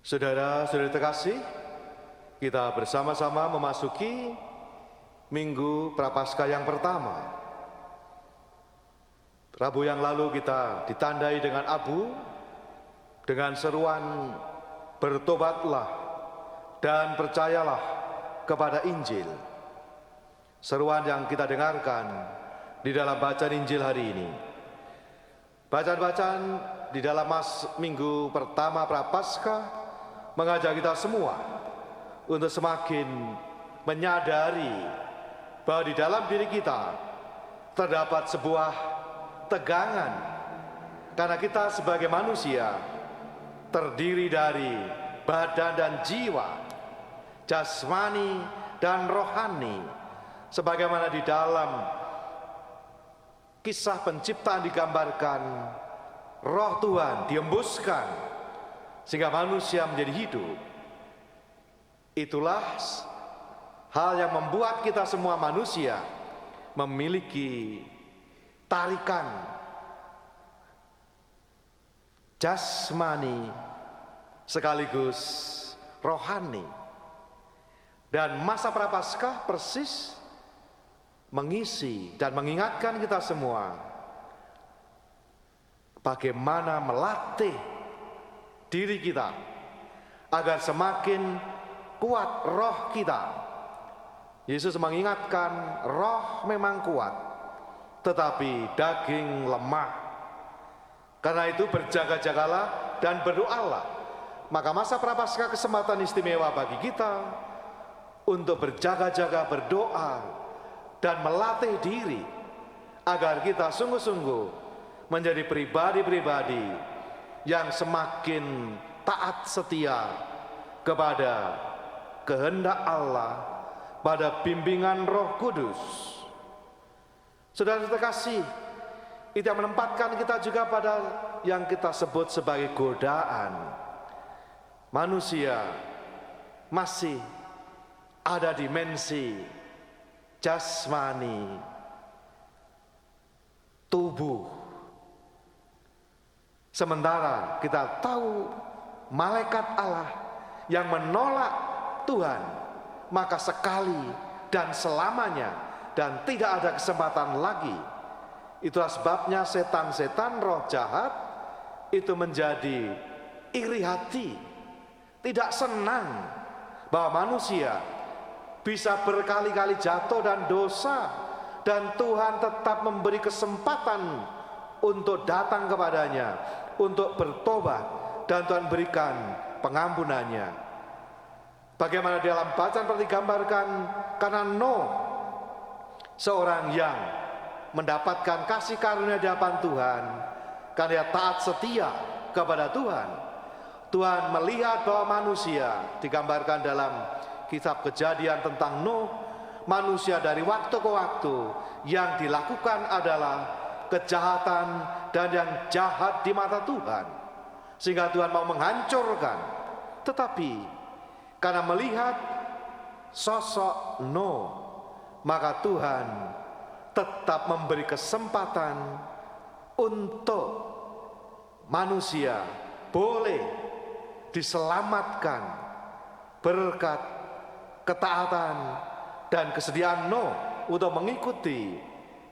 Saudara-saudari terkasih, kita bersama-sama memasuki Minggu Prapaskah yang pertama. Rabu yang lalu kita ditandai dengan abu, dengan seruan bertobatlah dan percayalah kepada Injil. Seruan yang kita dengarkan di dalam bacaan Injil hari ini. Bacaan-bacaan di dalam Minggu pertama Prapaskah mengajak kita semua untuk semakin menyadari bahwa di dalam diri kita terdapat sebuah tegangan, karena kita sebagai manusia terdiri dari badan dan jiwa, jasmani dan rohani, sebagaimana di dalam kisah penciptaan digambarkan. Roh Tuhan diembuskan sehingga manusia menjadi hidup. Itulah hal yang membuat kita semua manusia memiliki tarikan jasmani sekaligus rohani. Dan masa Prapaskah persis mengisi dan mengingatkan kita semua bagaimana melatih diri kita agar semakin kuat roh kita. Yesus mengingatkan roh memang kuat, tetapi daging lemah. Karena itu berjaga-jagalah dan berdoalah. Maka masa Prapaskah kesempatan istimewa bagi kita untuk berjaga-jaga, berdoa dan melatih diri agar kita sungguh-sungguh menjadi pribadi-pribadi yang semakin taat setia kepada kehendak Allah, pada bimbingan Roh Kudus. Saudara terkasih, itu yang menempatkan kita juga pada yang kita sebut sebagai godaan. Manusia masih ada dimensi jasmani, tubuh. Sementara kita tahu malaikat Allah yang menolak Tuhan, maka sekali dan selamanya dan tidak ada kesempatan lagi. Itulah sebabnya setan-setan roh jahat itu menjadi iri hati, tidak senang bahwa manusia bisa berkali-kali jatuh dan dosa, dan Tuhan tetap memberi kesempatan untuk datang kepadanya, untuk bertobat, dan Tuhan berikan pengampunannya. Bagaimana dalam bacaan seperti digambarkan, karena Nuh, seorang yang mendapatkan kasih karunia di hadapan Tuhan, karena dia taat setia kepada Tuhan. Tuhan melihat bahwa manusia, digambarkan dalam kitab Kejadian tentang Nuh, manusia dari waktu ke waktu yang dilakukan adalah kejahatan dan yang jahat di mata Tuhan, sehingga Tuhan mau menghancurkan. Tetapi karena melihat sosok Nuh, maka Tuhan tetap memberi kesempatan untuk manusia boleh diselamatkan berkat ketaatan dan kesediaan Nuh untuk mengikuti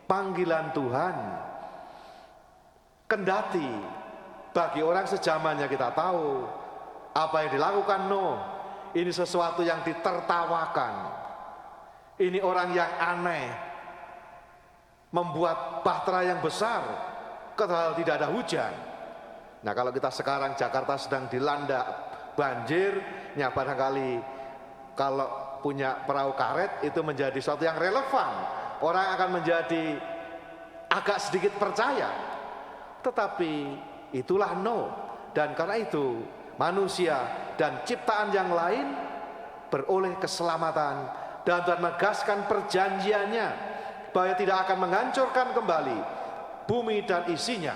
panggilan Tuhan. Kendati bagi orang sejamannya kita tahu apa yang dilakukan Nuh ini sesuatu yang ditertawakan. Ini orang yang aneh, membuat bahtera yang besar ketika tidak ada hujan. Nah, kalau kita sekarang Jakarta sedang dilanda banjir, ya barangkali kalau punya perahu karet itu menjadi sesuatu yang relevan. Orang akan menjadi agak sedikit percaya. Tetapi itulah Nuh, dan karena itu manusia dan ciptaan yang lain beroleh keselamatan, dan Tuhan menegaskan perjanjiannya bahwa tidak akan menghancurkan kembali bumi dan isinya,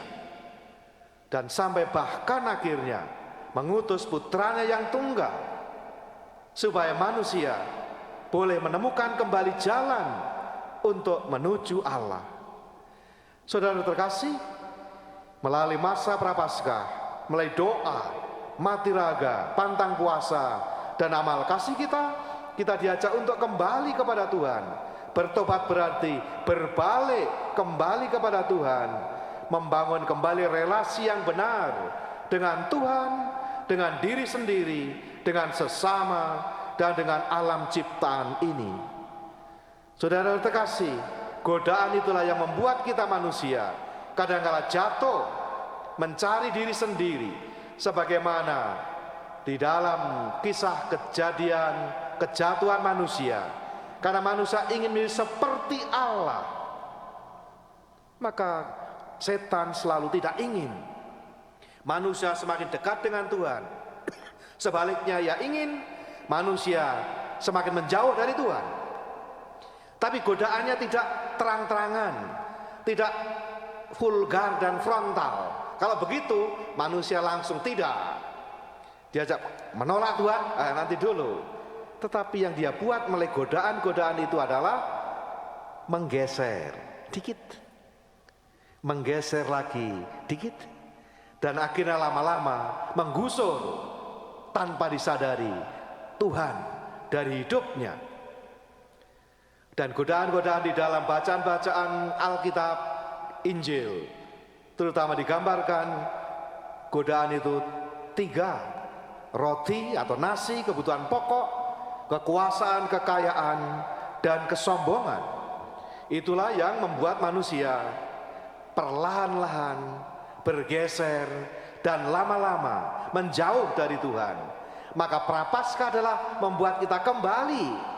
dan sampai bahkan akhirnya mengutus putranya yang tunggal supaya manusia boleh menemukan kembali jalan untuk menuju Allah. Saudara terkasih, melalui masa Prapaskah, melalui doa mati raga, pantang puasa, dan amal kasih kita diajak untuk kembali kepada Tuhan. Bertobat berarti berbalik kembali kepada Tuhan, membangun kembali relasi yang benar dengan Tuhan, dengan diri sendiri, dengan sesama, dan dengan alam ciptaan ini. Saudara terkasih, godaan itulah yang membuat kita manusia kadang-kala jatuh mencari diri sendiri, sebagaimana di dalam kisah kejadian kejatuhan manusia. Karena manusia ingin menjadi seperti Allah, maka setan selalu tidak ingin manusia semakin dekat dengan Tuhan. Sebaliknya, ia ingin manusia semakin menjauh dari Tuhan. Tapi godaannya tidak terang-terangan, tidak vulgar dan frontal. Kalau begitu, manusia langsung tidak diajak menolak Tuhan, nanti dulu. Tetapi yang dia buat melalui godaan-godaan itu adalah menggeser dikit, menggeser lagi dikit, dan akhirnya lama-lama menggusur tanpa disadari Tuhan dari hidupnya. Dan godaan-godaan di dalam bacaan-bacaan Alkitab, Injil, terutama digambarkan godaan itu 3: roti atau nasi, kebutuhan pokok, kekuasaan, kekayaan, dan kesombongan. Itulah yang membuat manusia perlahan-lahan bergeser dan lama-lama menjauh dari Tuhan. Maka Prapaskah adalah membuat kita kembali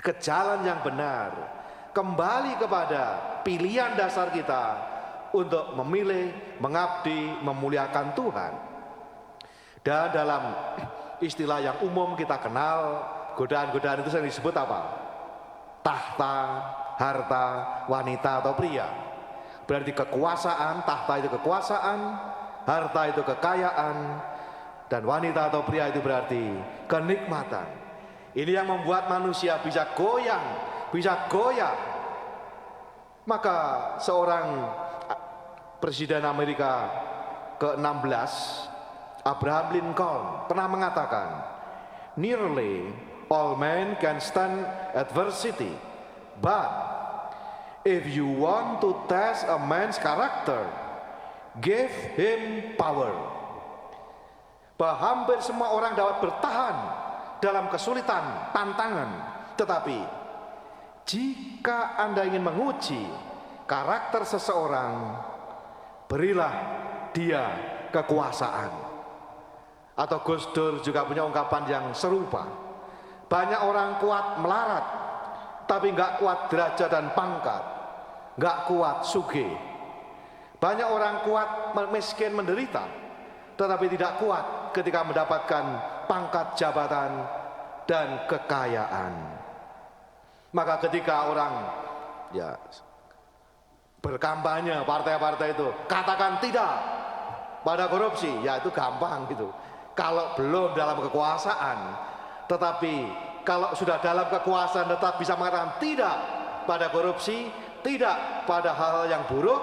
ke jalan yang benar, kembali kepada pilihan dasar kita untuk memilih, mengabdi, memuliakan Tuhan. Dan dalam istilah yang umum kita kenal, godaan-godaan itu sering disebut apa? Tahta, harta, wanita atau pria. Berarti kekuasaan, tahta itu kekuasaan, harta itu kekayaan, dan wanita atau pria itu berarti kenikmatan. Ini yang membuat manusia bisa goyang, bisa goyah. Maka seorang Presiden Amerika ke-16, Abraham Lincoln, pernah mengatakan, "Nearly all men can stand adversity, but if you want to test a man's character, give him power." Bahwa hampir semua orang dapat bertahan dalam kesulitan, tantangan, tetapi jika Anda ingin menguji karakter seseorang, berilah dia kekuasaan. Atau Gus Dur juga punya ungkapan yang serupa. Banyak orang kuat melarat, tapi nggak kuat derajat dan pangkat, nggak kuat sugih. Banyak orang kuat miskin menderita, tetapi tidak kuat ketika mendapatkan pangkat jabatan dan kekayaan. Maka ketika orang berkampanye, partai-partai itu katakan tidak pada korupsi, ya itu gampang gitu. Kalau belum dalam kekuasaan, tetapi kalau sudah dalam kekuasaan tetap bisa mengatakan tidak pada korupsi, tidak pada hal-hal yang buruk,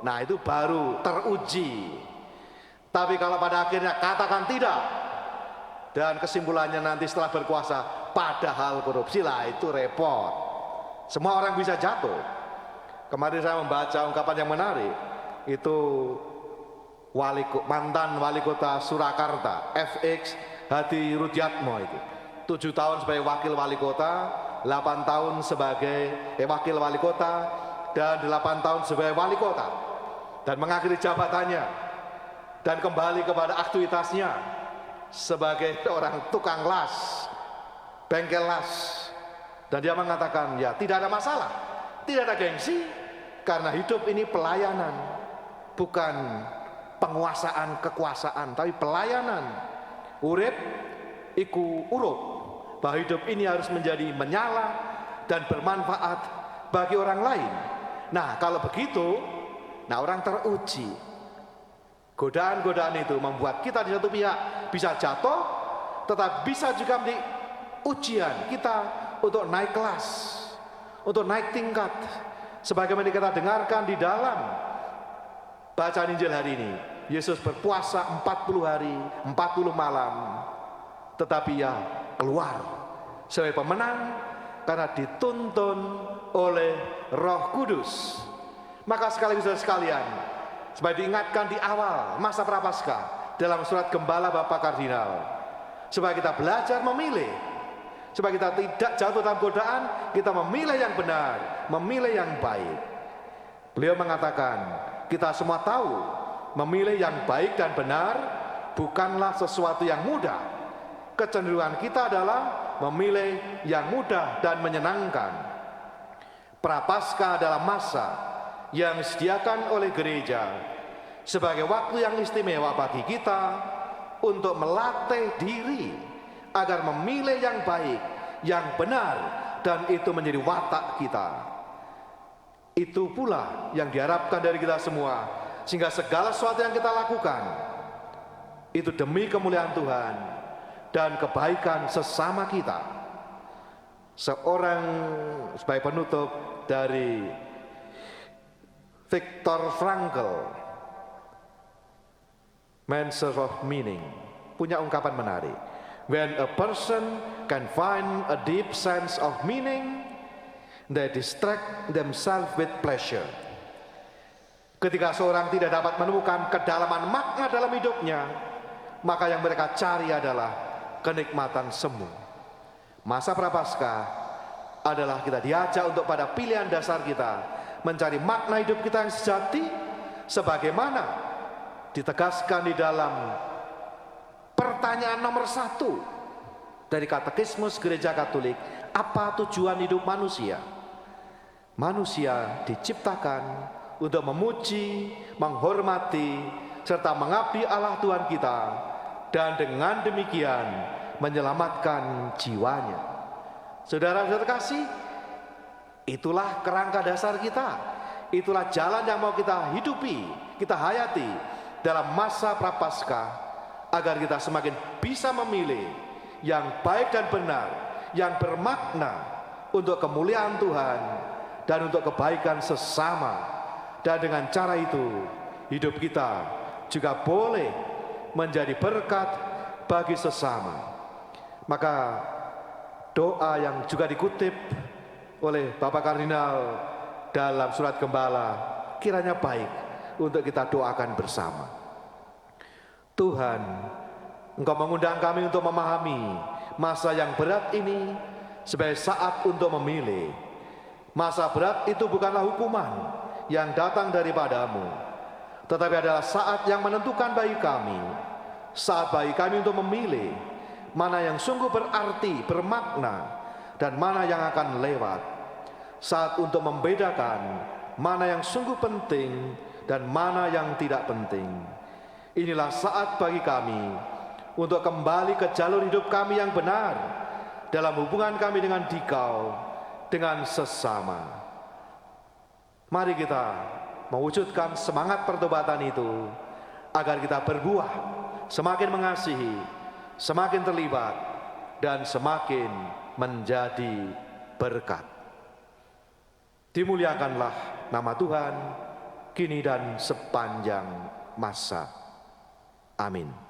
nah itu baru teruji. Tapi kalau pada akhirnya katakan tidak, dan kesimpulannya nanti setelah berkuasa pada hal korupsi, lah itu repot. Semua orang bisa jatuh. Kemarin saya membaca ungkapan yang menarik, itu mantan wali kota Surakarta, FX Hadi Rudiatmo, itu 7 tahun sebagai wakil wali kota, 8 tahun sebagai wakil wali kota, dan 8 tahun sebagai wali kota, dan mengakhiri jabatannya dan kembali kepada aktivitasnya sebagai orang tukang las, bengkel las. Dan dia mengatakan, ya tidak ada masalah, tidak ada gengsi, karena hidup ini pelayanan, bukan penguasaan kekuasaan, tapi pelayanan. Urip iku urup, bahwa hidup ini harus menjadi menyala dan bermanfaat bagi orang lain. Nah kalau begitu, nah orang teruji. Godaan-godaan itu membuat kita di satu pihak bisa jatuh, tetapi bisa juga menjadi ujian kita untuk naik kelas, untuk naik tingkat. Sebagaimana kita dengarkan di dalam bacaan Injil hari ini, Yesus berpuasa 40 hari, 40 malam, tetapi ia keluar sebagai pemenang karena dituntun oleh Roh Kudus. Maka sekaligus sekalian, supaya diingatkan di awal masa Prapaskah dalam surat Gembala Bapak Kardinal, supaya kita belajar memilih, supaya kita tidak jatuh dalam godaan, kita memilih yang benar, memilih yang baik. Beliau mengatakan, kita semua tahu memilih yang baik dan benar bukanlah sesuatu yang mudah. Kecenderungan kita adalah memilih yang mudah dan menyenangkan. Prapaskah adalah masa yang disediakan oleh gereja sebagai waktu yang istimewa bagi kita untuk melatih diri agar memilih yang baik, yang benar, dan itu menjadi watak kita. Itu pula yang diharapkan dari kita semua, sehingga segala sesuatu yang kita lakukan itu demi kemuliaan Tuhan dan kebaikan sesama kita. Seorang sebagai penutup dari Viktor Frankl, Man Search of Meaning, punya ungkapan menarik. When a person can find a deep sense of meaning, they distract themselves with pleasure. Ketika seorang tidak dapat menemukan kedalaman makna dalam hidupnya, maka yang mereka cari adalah kenikmatan semu. Masa Prapaskah adalah kita diajak untuk pada pilihan dasar kita mencari makna hidup kita yang sejati, sebagaimana ditegaskan di dalam pertanyaan nomor 1 dari Katekismus Gereja Katolik. Apa tujuan hidup manusia? Manusia diciptakan untuk memuji, menghormati, serta mengabdi Allah Tuhan kita, dan dengan demikian menyelamatkan jiwanya. Saudara-saudara terkasih, itulah kerangka dasar kita, itulah jalan yang mau kita hidupi, kita hayati dalam masa Prapaskah, agar kita semakin bisa memilih yang baik dan benar, yang bermakna untuk kemuliaan Tuhan dan untuk kebaikan sesama. Dan dengan cara itu, hidup kita juga boleh menjadi berkat bagi sesama. Maka doa yang juga dikutip oleh Bapak Kardinal dalam surat Gembala kiranya baik untuk kita doakan bersama. Tuhan, Engkau mengundang kami untuk memahami masa yang berat ini sebagai saat untuk memilih. Masa berat itu bukanlah hukuman yang datang daripadamu, tetapi adalah saat yang menentukan bagi kami, saat bagi kami untuk memilih mana yang sungguh berarti, bermakna, dan mana yang akan lewat, saat untuk membedakan mana yang sungguh penting dan mana yang tidak penting. Inilah saat bagi kami untuk kembali ke jalur hidup kami yang benar dalam hubungan kami dengan Dikau, dengan sesama. Mari kita mewujudkan semangat pertobatan itu agar kita berbuah, semakin mengasihi, semakin terlibat, dan semakin menjadi berkat. Dimuliakanlah nama Tuhan kini dan sepanjang masa. Amin.